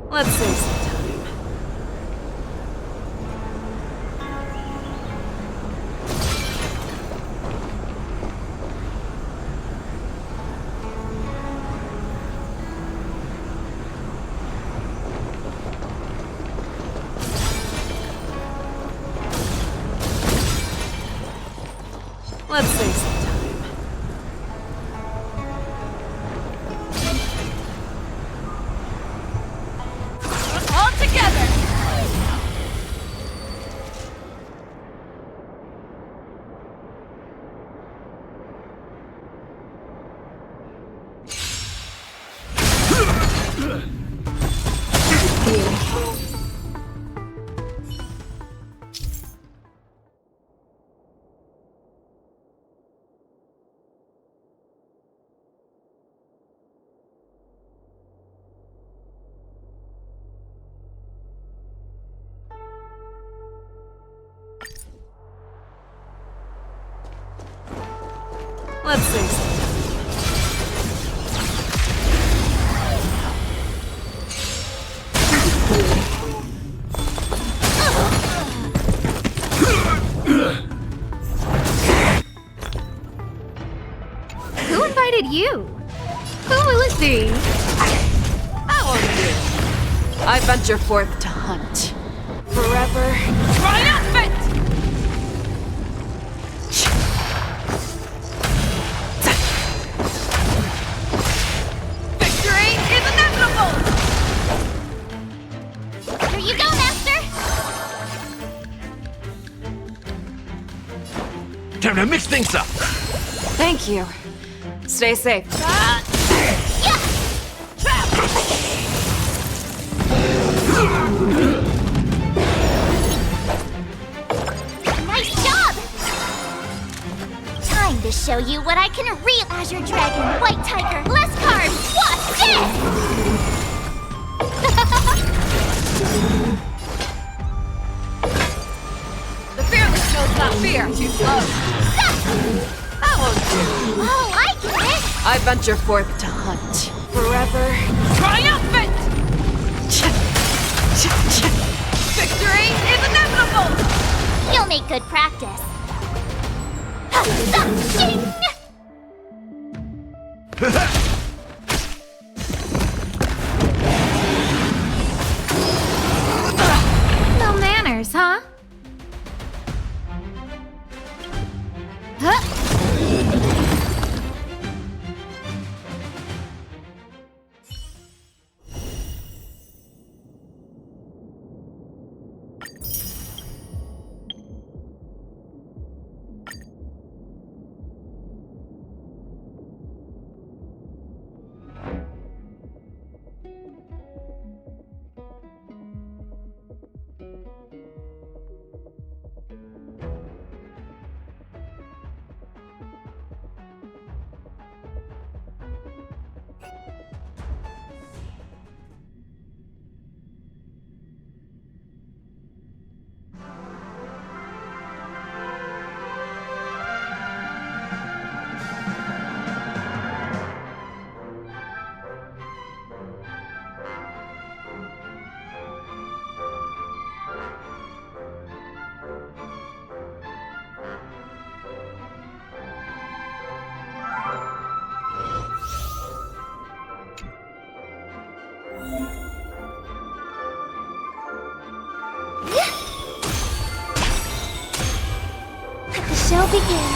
Let's save some time. Let's save some time. All together! Let's save some time. Who invited you? Who will it be? I won't do. I venture forth to hunt. Forever triumphant! Victory is inevitable! Here you go, Master! Time to mix things up! Thank you. Stay safe. Nice job! Time to show you what I can real Azure Dragon, White Tiger, less cards! Watch The fearless knows not fear. Too slow. That won't do. Oh, I get it! I venture forth to hunt. Forever triumphant! Victory is inevitable! You'll make good practice. No manners, huh? shall begin.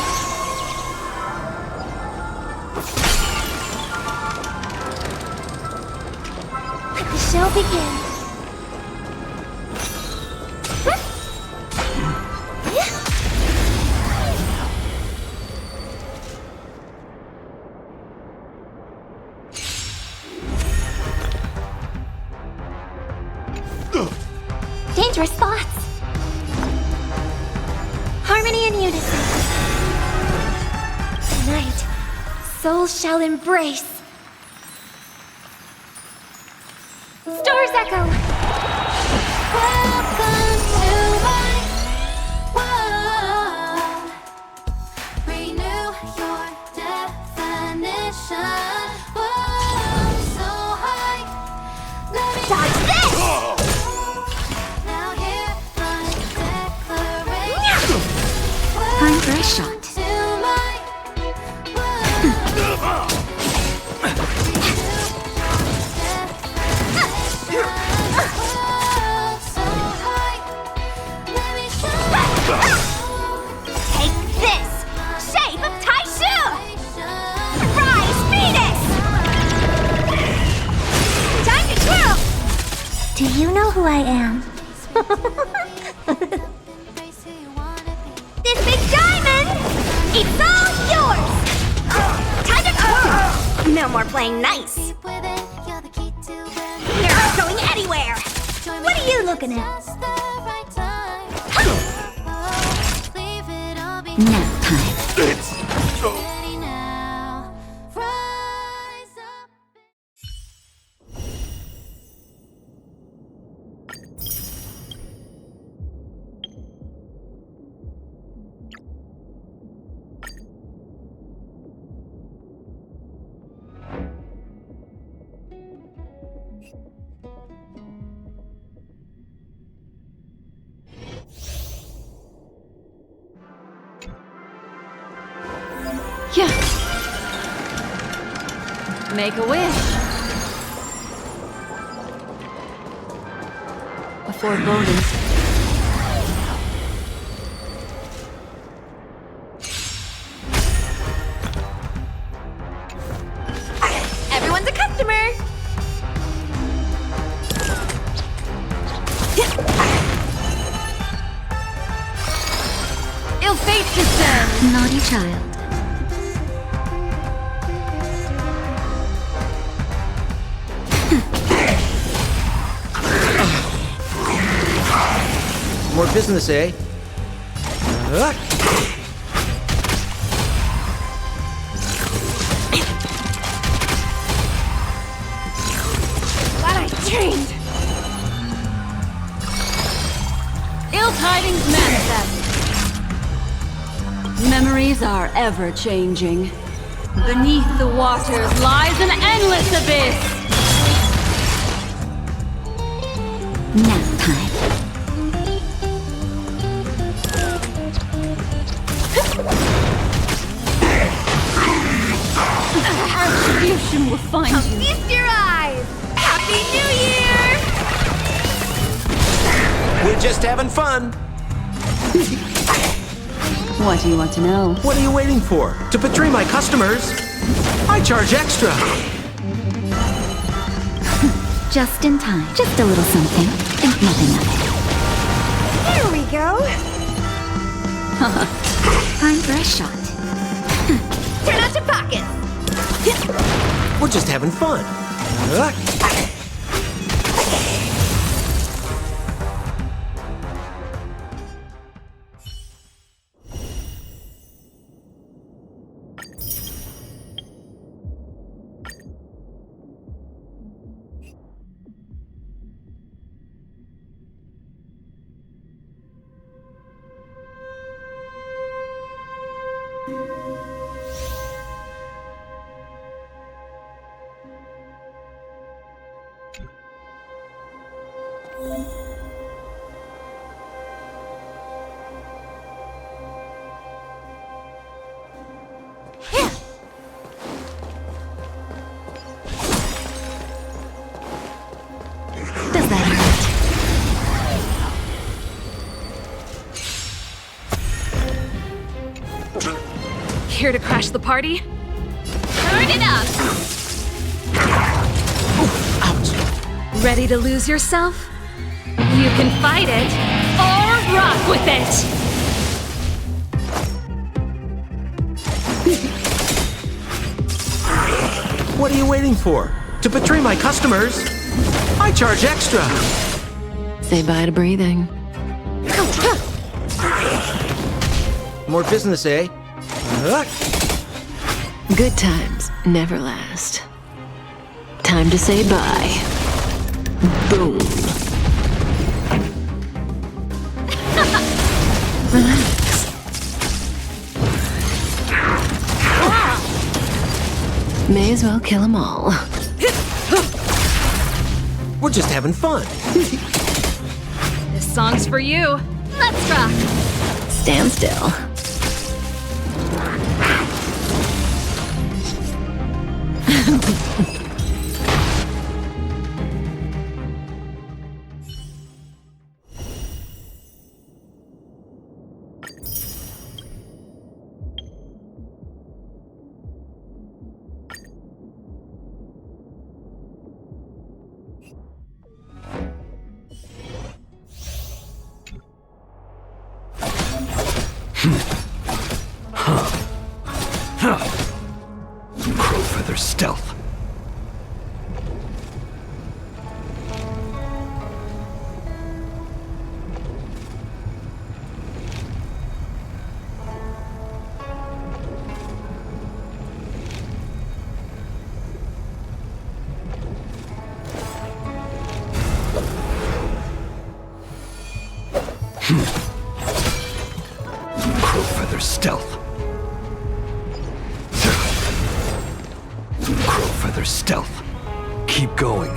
Let the show begin. Dangerous thoughts. Harmony and unison. Tonight, souls shall embrace. Stars echo. Welcome to my world. Renew your definition. Whoa, so high. Let me dodge this. Now here runs declaration. Time for a shot. To my world. Take this! Shape of Taishu! Rise, Venus! Time to twirl! Do you know who I am? This big diamond! It's all yours! Time to twirl! No more playing nice! You're not going anywhere! What are you looking at? Nap time. Yeah. Make a wish. A foreboding. Everyone's a customer. Ill fate descends. Naughty child. More business, eh? Glad I trained. Ill tidings manifest. Memories are ever changing. Beneath the waters lies an endless abyss. Nap time. Retribution will find you. Feast your eyes! Happy New Year! We're just having fun. What do you want to know? What are you waiting for? To betray my customers? I charge extra. Just in time. Just a little something. Think nothing of it. Here we go! Time for a shot. Turn out your pockets! We're just having fun. Does that hurt? Here to crash the party? Turn it up! Ouch. Ready to lose yourself? You can fight it, or rock with it! What are you waiting for? To betray my customers, I charge extra. Say bye to breathing. More business, eh? Good times never last. Time to say bye. Boom. Relax. May as well kill them all. We're just having fun. This song's for you. Let's rock! Stand still. Crowfeather stealth. Crowfeather stealth. Crowfeather stealth. Keep going.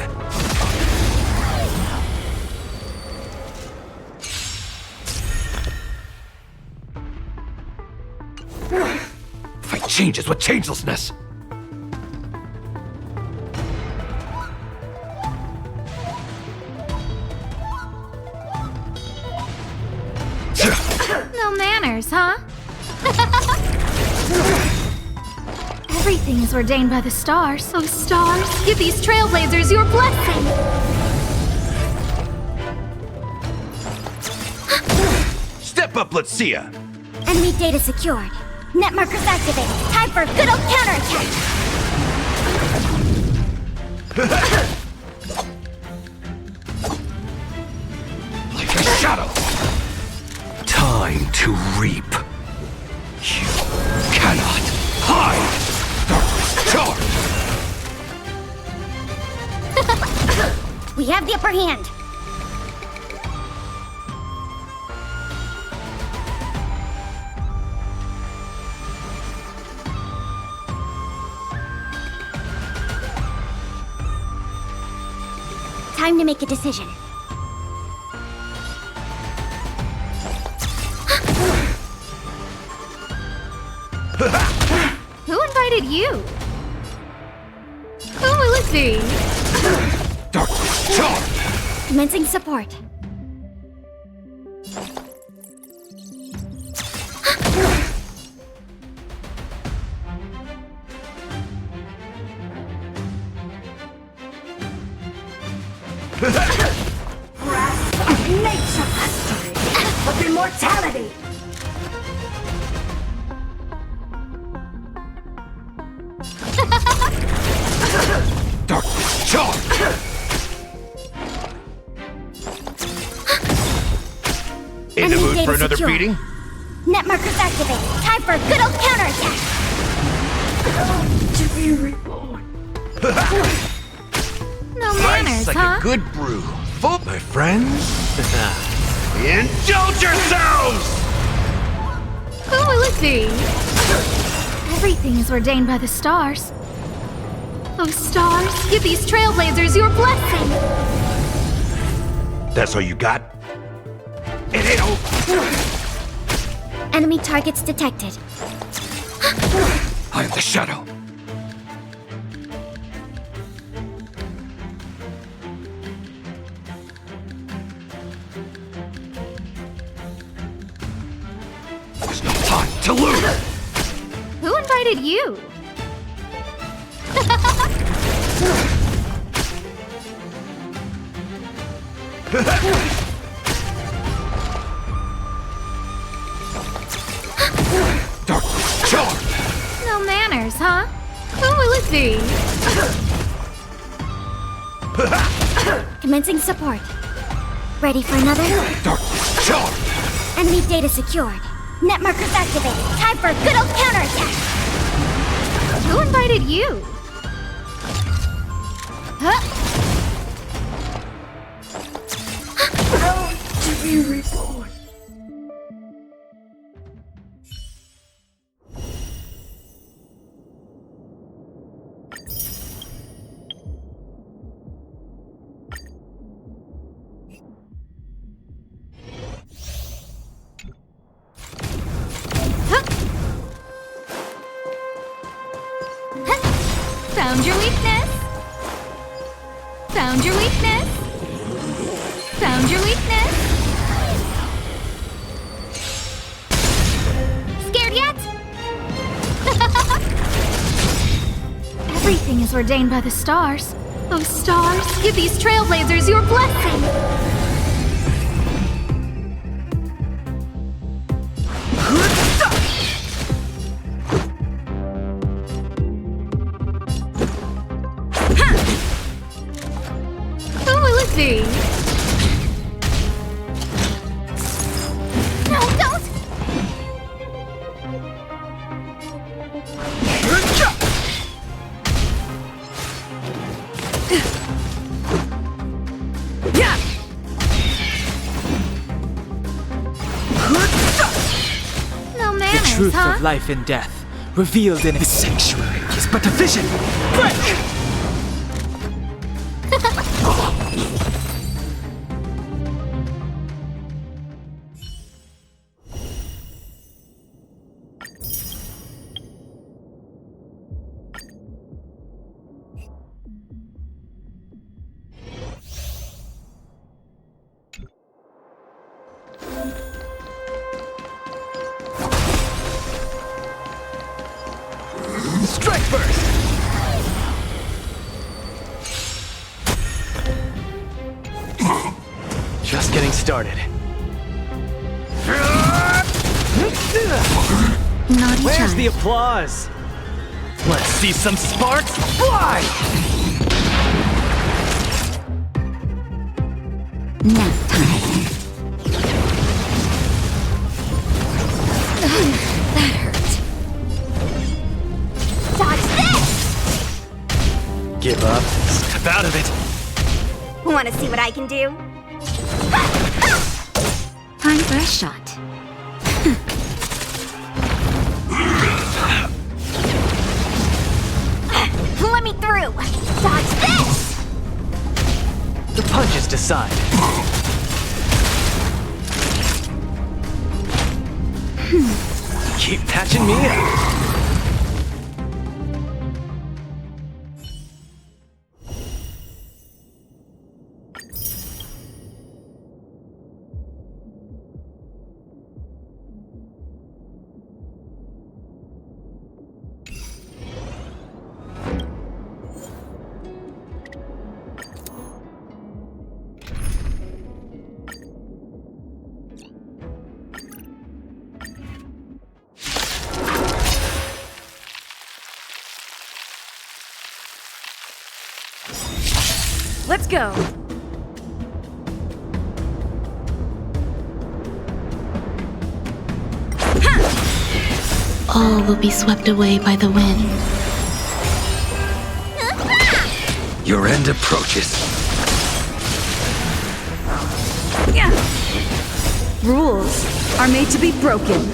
Fight changes with changelessness. No manners, huh? Everything is ordained by the stars. Oh, stars, give these trailblazers your blessing. Step up, let's see ya. Enemy data secured. Net markers activated. Time for a good old counterattack. Like a shadow. Time to reap. You cannot hide. Darkness charge. We have the upper hand. Time to make a decision. Who invited you? Who will it be? Darkness charge. Commencing support. Nature mastery of immortality. Darkness charge. In the Enemy mood data for another secure. beating? Net markers activated. Time for a good old counterattack. To be reborn. No manners, Nice like huh? a good brew. Full, my friends. Indulge yourselves! Who will it be? Everything is ordained by the stars. Oh, stars, give these trailblazers your blessing. That's all you got? It ain't over. Enemy targets detected. I am the shadow. There's no time to lose. Who invited you? Dark charm! No manners, huh? Who will it be? Commencing support. Ready for another? Dark charm! Enemy data secured. Net markers activated. Time for a good old counterattack. Who invited you? Huh? To be reborn. Found your weakness. Found your weakness. Found your weakness. Scared yet? Everything is ordained by the stars. Those stars, give these trailblazers your blessing. Who will it be? No, don't! No manners, The truth huh? of life and death, revealed in this sanctuary, is but a vision. Break! Strike burst! Just getting started. Naughty Where's child. the applause? Let's see some sparks fly! Nap time. Dodge this! Give up. Step out of it. Want to see what I can do? Time for a shot. Let me through! Dodge this! The punches decide. Keep patching me up. Let's go. All will be swept away by the wind. Your end approaches. Rules are made to be broken.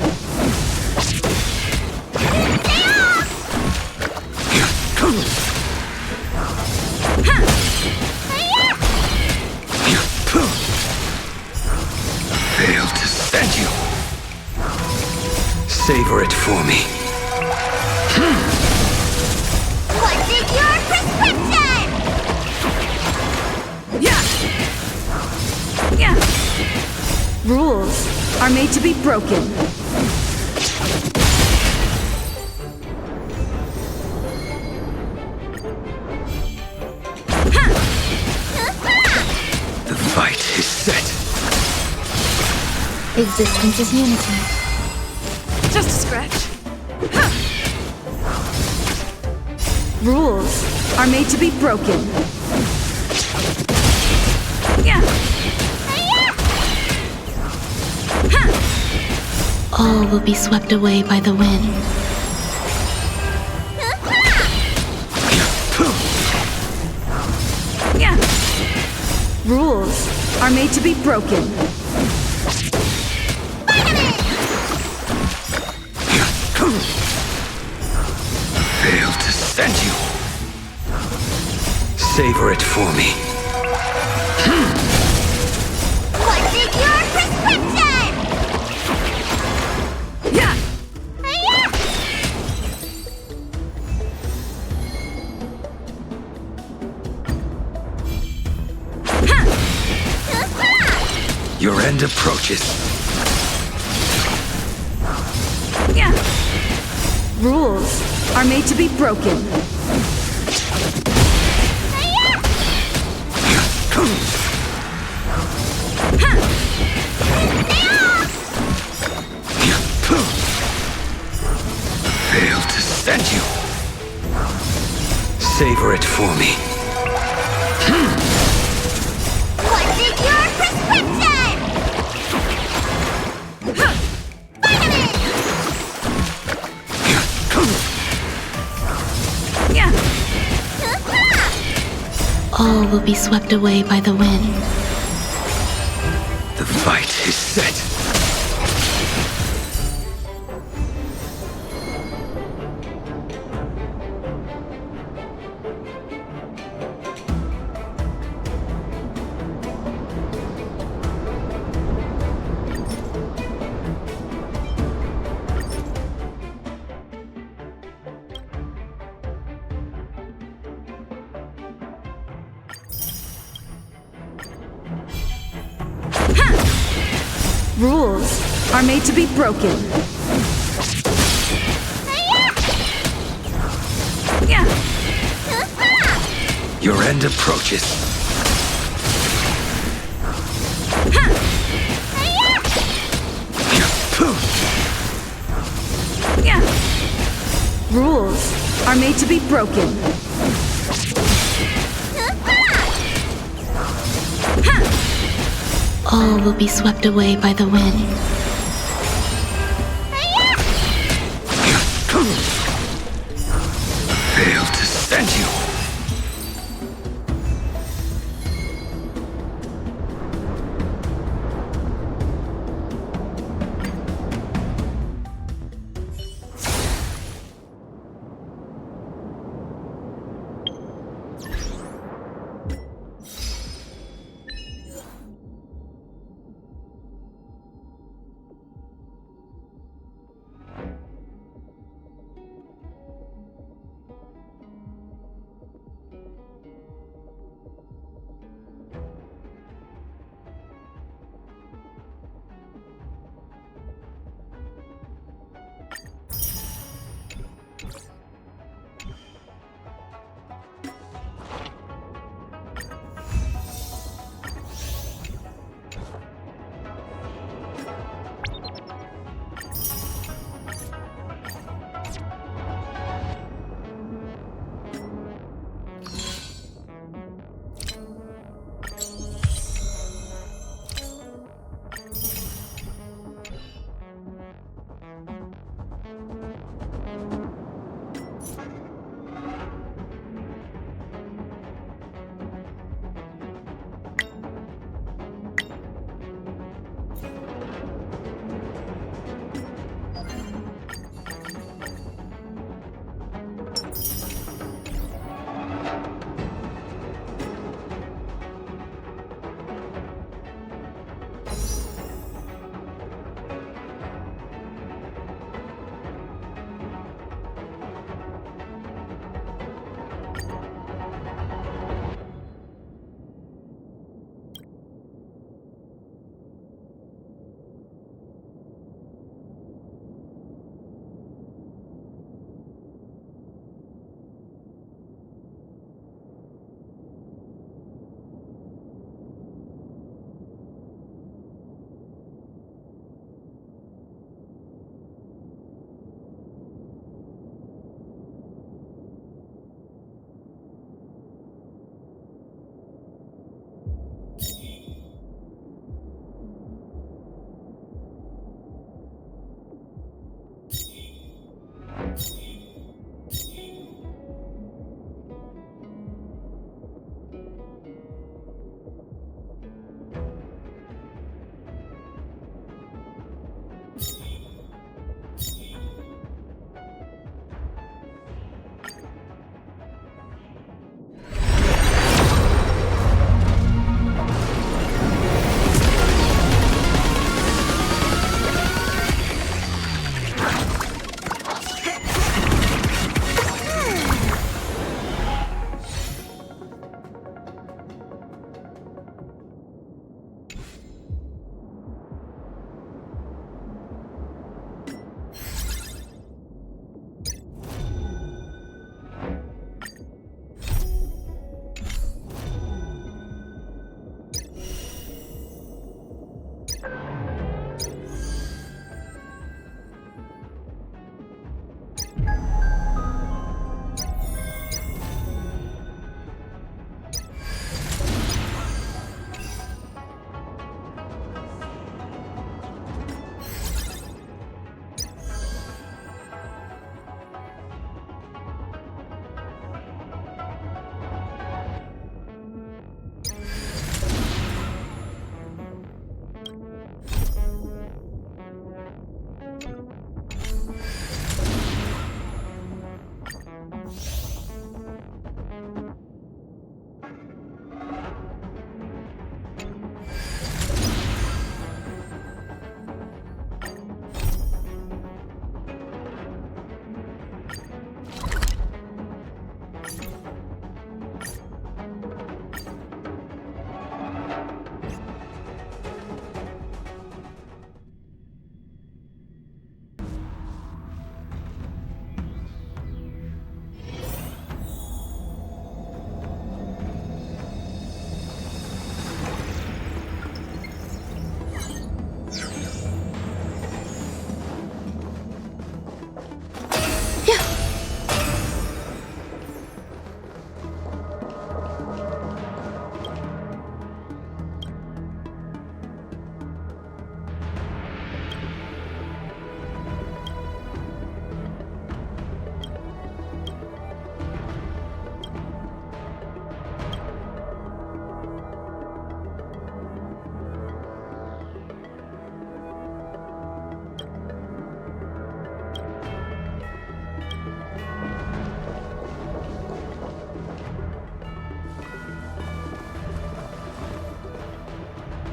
Failed to send you. Savor it for me. What's in your prescription? Rules are made to be broken. fight is set. Existence is unity. Just a scratch. Rules are made to be broken. All will be swept away by the wind. Rules are made to be broken. Fail to send you. Savor it for me. What's in your prescription? Yeah. Your end approaches. Rules are made to be broken. Fail to send you. Savor it for me. What's in your prescription? All will be swept away by the wind. The fight is set. Rules are made to be broken. Your end approaches. Rules are made to be broken. All will be swept away by the wind. Fail to send you.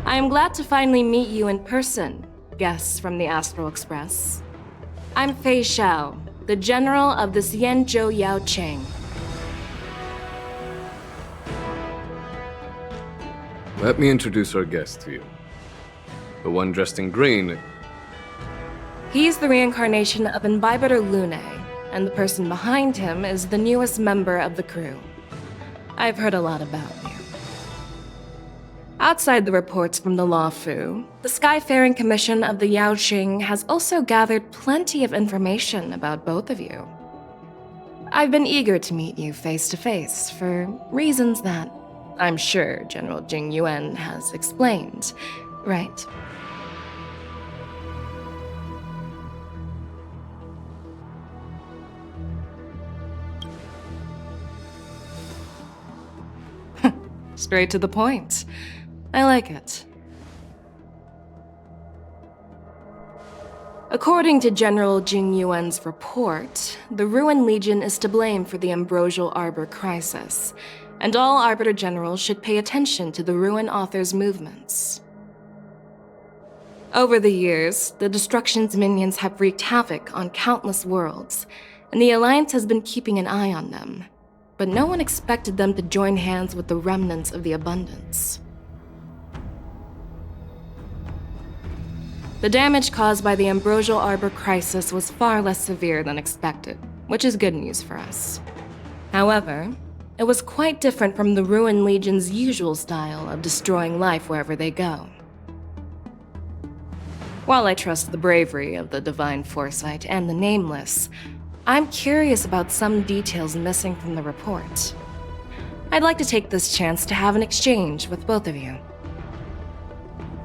I am glad to finally meet you in person, guests from the Astral Express. I'm Fei Xiao, the general of the Xianzhou Yao Cheng. Let me introduce our guest to you. The one dressed in green. He's the reincarnation of Imbibitor Lune, and the person behind him is the newest member of the crew. I've heard a lot about you. Outside the reports from the Law Fu, the Skyfaring Commission of the Yaoqing has also gathered plenty of information about both of you. I've been eager to meet you face to face for reasons that I'm sure General Jing Yuan has explained, right? Straight to the point. I like it. According to General Jing Yuan's report, the Ruin Legion is to blame for the Ambrosial Arbor crisis, and all Arbiter Generals should pay attention to the Ruin Author's movements. Over the years, the Destruction's minions have wreaked havoc on countless worlds, and the Alliance has been keeping an eye on them, but no one expected them to join hands with the remnants of the Abundance. The damage caused by the Ambrosial Arbor crisis was far less severe than expected, which is good news for us. However, it was quite different from the Ruin Legion's usual style of destroying life wherever they go. While I trust the bravery of the Divine Foresight and the Nameless, I'm curious about some details missing from the report. I'd like to take this chance to have an exchange with both of you.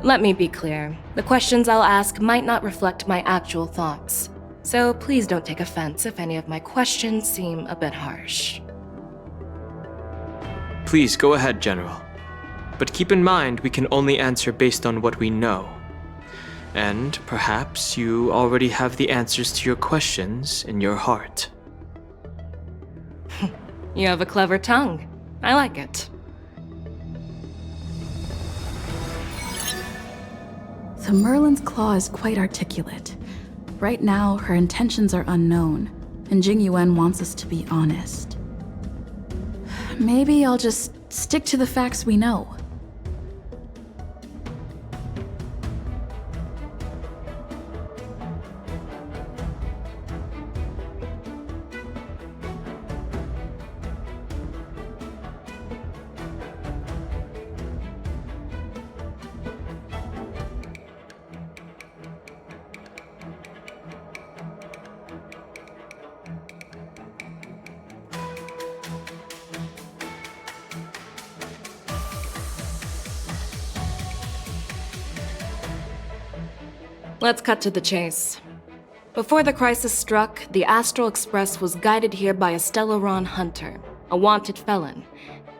Let me be clear, the questions I'll ask might not reflect my actual thoughts, so please don't take offense if any of my questions seem a bit harsh. Please go ahead, General. But keep in mind we can only answer based on what we know. And perhaps you already have the answers to your questions in your heart. You have a clever tongue. I like it. So Merlin's claw is quite articulate. Right now, her intentions are unknown, and Jing Yuan wants us to be honest. Maybe I'll just stick to the facts we know. Let's cut to the chase. Before the crisis struck, the Astral Express was guided here by a Stellaron hunter, a wanted felon,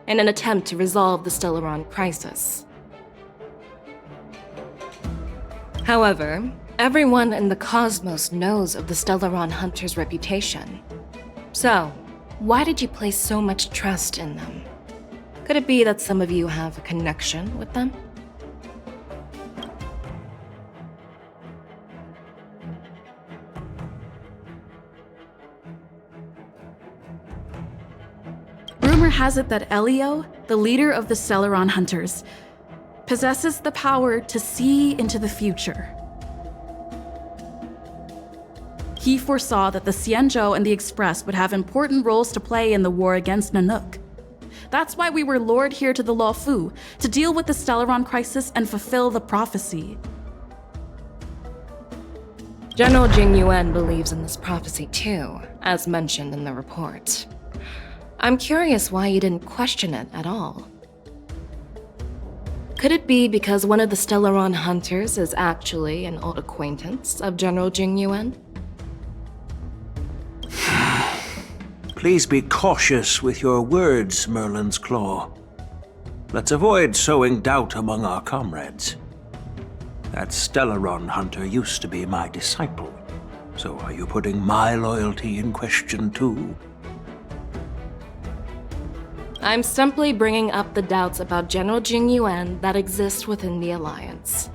in an attempt to resolve the Stellaron crisis. However, everyone in the cosmos knows of the Stellaron hunter's reputation. So, why did you place so much trust in them? Could it be that some of you have a connection with them? Rumor has it that Elio, the leader of the Stellaron Hunters, possesses the power to see into the future. He foresaw that the Xianzhou and the Express would have important roles to play in the war against Nanook. That's why we were lured here to the Law Fu, to deal with the Stellaron crisis and fulfill the prophecy. General Jing Yuan believes in this prophecy too, as mentioned in the report. I'm curious why you didn't question it at all. Could it be because one of the Stellaron hunters is actually an old acquaintance of General Jing Yuan? Please be cautious with your words, Merlin's Claw. Let's avoid sowing doubt among our comrades. That Stellaron hunter used to be my disciple, so are you putting my loyalty in question too? I'm simply bringing up the doubts about General Jing Yuan that exist within the Alliance.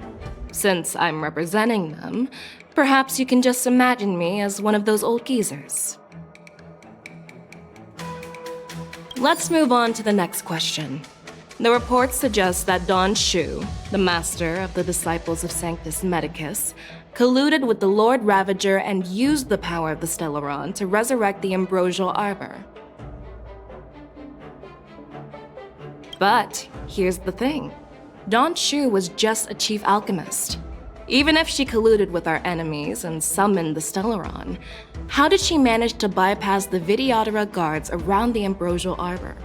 Since I'm representing them, perhaps you can just imagine me as one of those old geezers. Let's move on to the next question. The reports suggest that Don Shu, the master of the Disciples of Sanctus Medicus, colluded with the Lord Ravager and used the power of the Stellaron to resurrect the Ambrosial Arbor. But here's the thing. Don Shu was just a chief alchemist. Even if she colluded with our enemies and summoned the Stellaron, how did she manage to bypass the Videodora guards around the Ambrosial Arbor?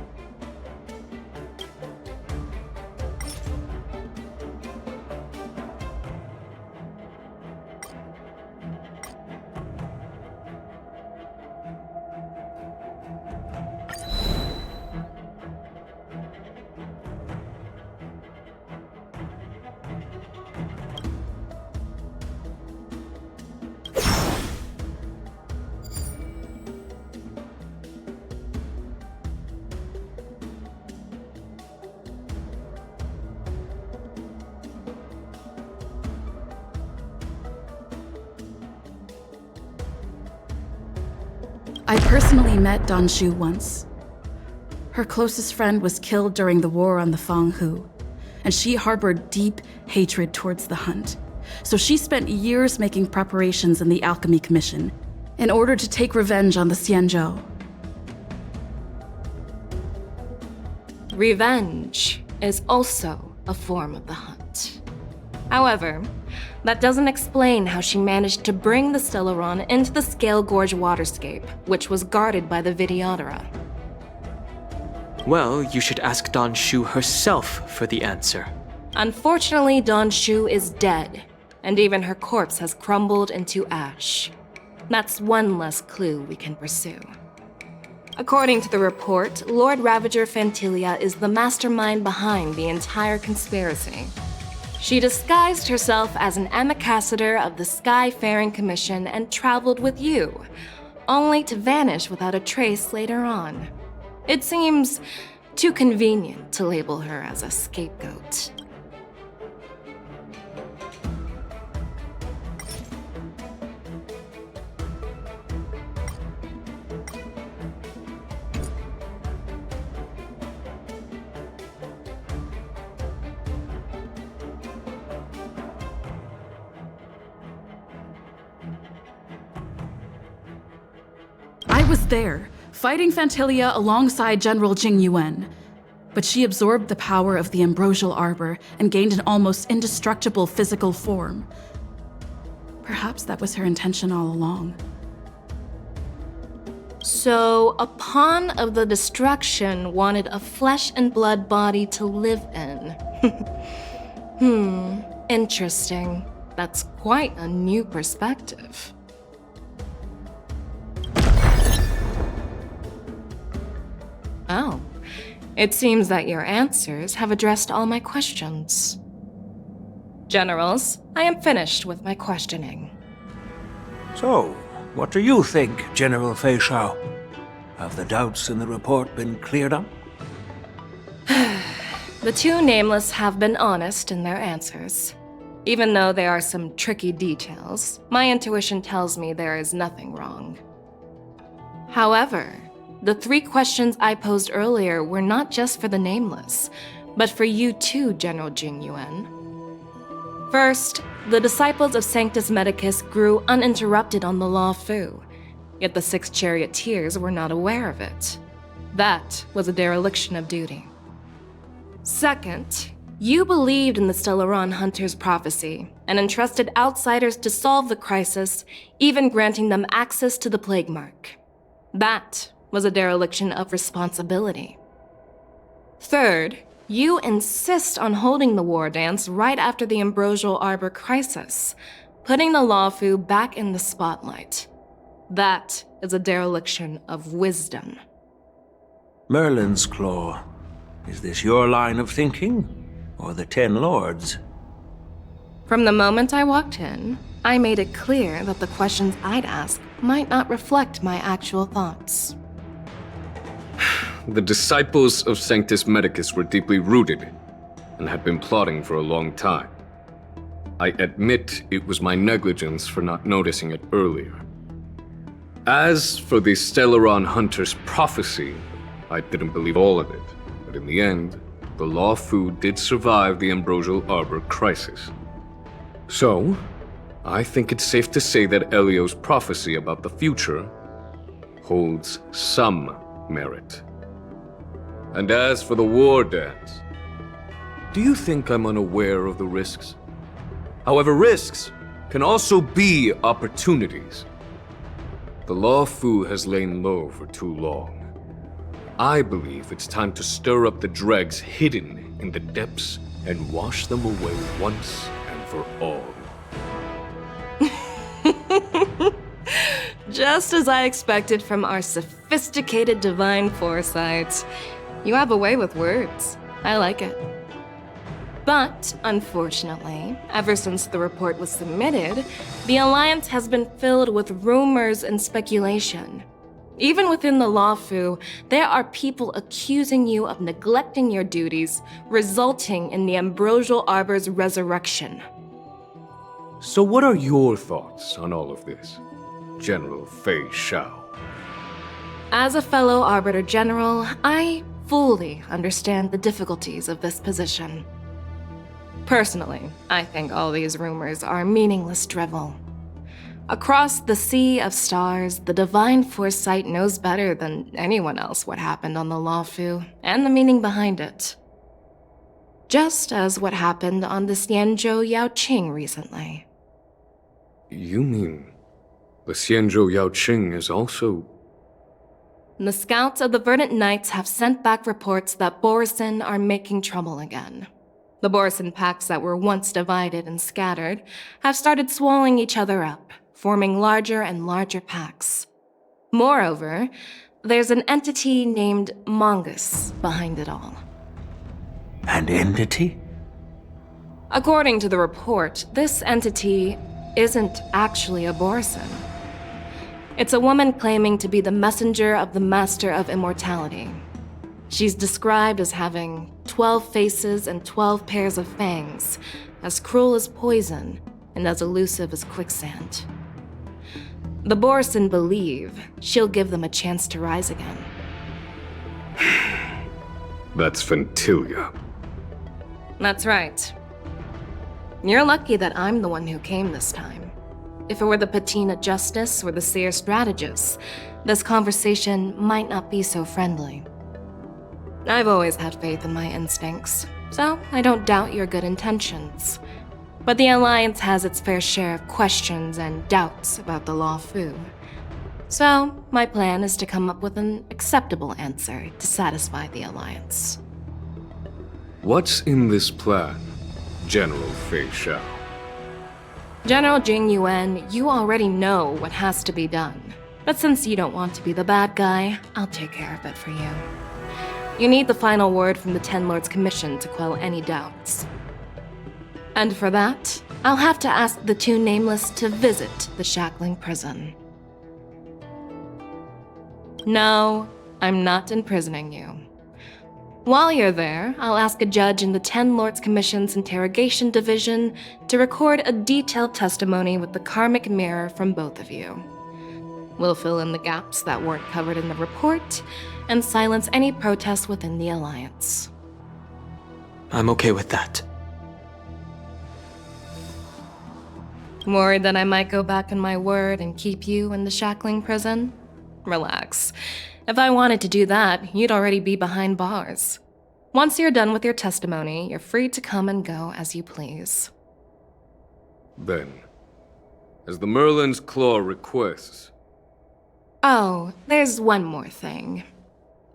I personally met Don Shu once. Her closest friend was killed during the war on the Fang Hu, and she harbored deep hatred towards the Hunt. So she spent years making preparations in the Alchemy Commission in order to take revenge on the Xianzhou. Revenge is also a form of the Hunt. However, that doesn't explain how she managed to bring the Stellaron into the Scale Gorge waterscape, which was guarded by the Videodora. Well, you should ask Don Shu herself for the answer. Unfortunately, Don Shu is dead, and even her corpse has crumbled into ash. That's one less clue we can pursue. According to the report, Lord Ravager Phantilia is the mastermind behind the entire conspiracy. She disguised herself as an ambassador of the Skyfaring Commission and traveled with you, only to vanish without a trace later on. It seems too convenient to label her as a scapegoat. I was there, fighting Phantilia alongside General Jing Yuan. But she absorbed the power of the Ambrosial Arbor and gained an almost indestructible physical form. Perhaps that was her intention all along. So, a pawn of the destruction wanted a flesh and blood body to live in. Interesting. That's quite a new perspective. Oh, it seems that your answers have addressed all my questions. Generals, I am finished with my questioning. So, what do you think, General Fei Shao? Have the doubts in the report been cleared up? The two nameless have been honest in their answers. Even though there are some tricky details, my intuition tells me there is nothing wrong. However, the 3 questions I posed earlier were not just for the nameless, but for you too, General Jing Yuan. First, the Disciples of Sanctus Medicus grew uninterrupted on the Law Fu, yet the 6 charioteers were not aware of it. That was a dereliction of duty. Second, you believed in the Stellaron Hunter's prophecy and entrusted outsiders to solve the crisis, even granting them access to the Plague Mark. That was a dereliction of responsibility. Third, you insist on holding the war dance right after the Ambrosial Arbor crisis, putting the Law Fu back in the spotlight. That is a dereliction of wisdom. Merlin's Claw. Is this your line of thinking, or the 10 Lords? From the moment I walked in, I made it clear that the questions I'd ask might not reflect my actual thoughts. the disciples of Sanctus Medicus were deeply rooted and had been plotting for a long time. I admit it was my negligence for not noticing it earlier. As for the Stellaron Hunter's prophecy, I didn't believe all of it, but in the end, the Law Fu did survive the Ambrosial Arbor crisis. So, I think it's safe to say that Elio's prophecy about the future holds some merit. And as for the war dance, do you think I'm unaware of the risks? However, risks can also be opportunities. The Law Fu has lain low for too long. I believe it's time to stir up the dregs hidden in the depths and wash them away once and for all. Just as I expected from our sophisticated divine foresight. You have a way with words. I like it. But, unfortunately, ever since the report was submitted, the Alliance has been filled with rumors and speculation. Even within the Law Fu, there are people accusing you of neglecting your duties, resulting in the Ambrosial Arbor's resurrection. So what are your thoughts on all of this, General Fei Shao? As a fellow Arbiter General, I fully understand the difficulties of this position. Personally, I think all these rumors are meaningless drivel. Across the sea of stars, the Divine Foresight knows better than anyone else what happened on the Law Fu and the meaning behind it. Just as what happened on the Xianzhou Yaoqing recently. You mean the Xianzhou Yaoqing is also... The scouts of the Verdant Knights have sent back reports that Borisin are making trouble again. The Borisin packs that were once divided and scattered have started swallowing each other up, forming larger and larger packs. Moreover, there's an entity named Mongus behind it all. An entity? According to the report, this entity isn't actually a Borisin. It's a woman claiming to be the messenger of the Master of Immortality. She's described as having 12 faces and 12 pairs of fangs, as cruel as poison and as elusive as quicksand. The Borisin believe she'll give them a chance to rise again. That's Ventilia. That's right. You're lucky that I'm the one who came this time. If it were the Patina Justice or the Seer Strategist, this conversation might not be so friendly. I've always had faith in my instincts, so I don't doubt your good intentions. But the Alliance has its fair share of questions and doubts about the Law Fu. So, my plan is to come up with an acceptable answer to satisfy the Alliance. What's in this plan, General Fei Shao? General Jing Yuan, you already know what has to be done. But since you don't want to be the bad guy, I'll take care of it for you. You need the final word from the Ten Lords Commission to quell any doubts. And for that, I'll have to ask the two Nameless to visit the Shackling Prison. No, I'm not imprisoning you. While you're there, I'll ask a judge in the Ten Lords Commission's Interrogation Division to record a detailed testimony with the karmic mirror from both of you. We'll fill in the gaps that weren't covered in the report and silence any protests within the Alliance. I'm okay with that. Worried that I might go back on my word and keep you in the Shackling Prison? Relax. If I wanted to do that, you'd already be behind bars. Once you're done with your testimony, you're free to come and go as you please. Then, as the Merlin's Claw requests... Oh, there's one more thing.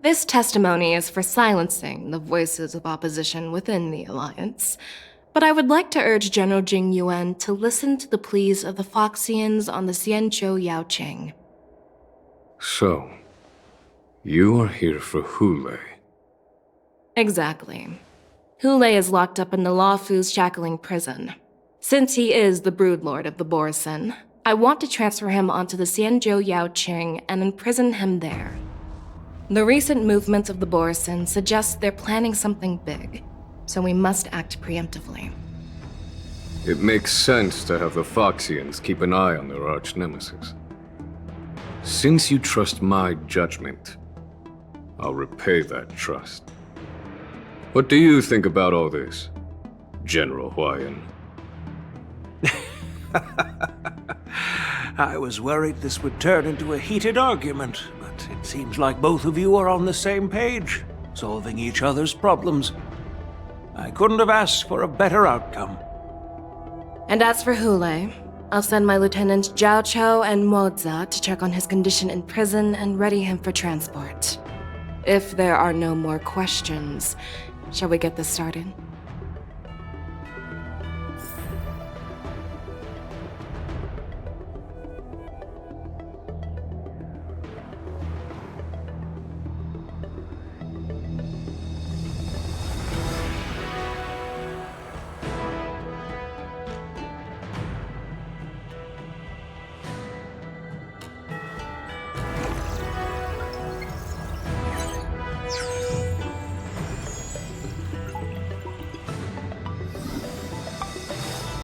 This testimony is for silencing the voices of opposition within the Alliance, but I would like to urge General Jing Yuan to listen to the pleas of the Foxians on the Xianzhou Yaoqing. So, you are here for Hule. Exactly. Hule is locked up in the Law Fu's Shackling Prison. Since he is the Broodlord of the Borisin, I want to transfer him onto the Xianzhou Yaoqing and imprison him there. The recent movements of the Borisin suggest they're planning something big, so we must act preemptively. It makes sense to have the Foxians keep an eye on their arch-nemesis. Since you trust my judgment, I'll repay that trust. What do you think about all this, General Huayan? I was worried this would turn into a heated argument, but it seems like both of you are on the same page, solving each other's problems. I couldn't have asked for a better outcome. And as for Hule, I'll send my lieutenants Zhao Cho and Moza to check on his condition in prison and ready him for transport. If there are no more questions, shall we get this started?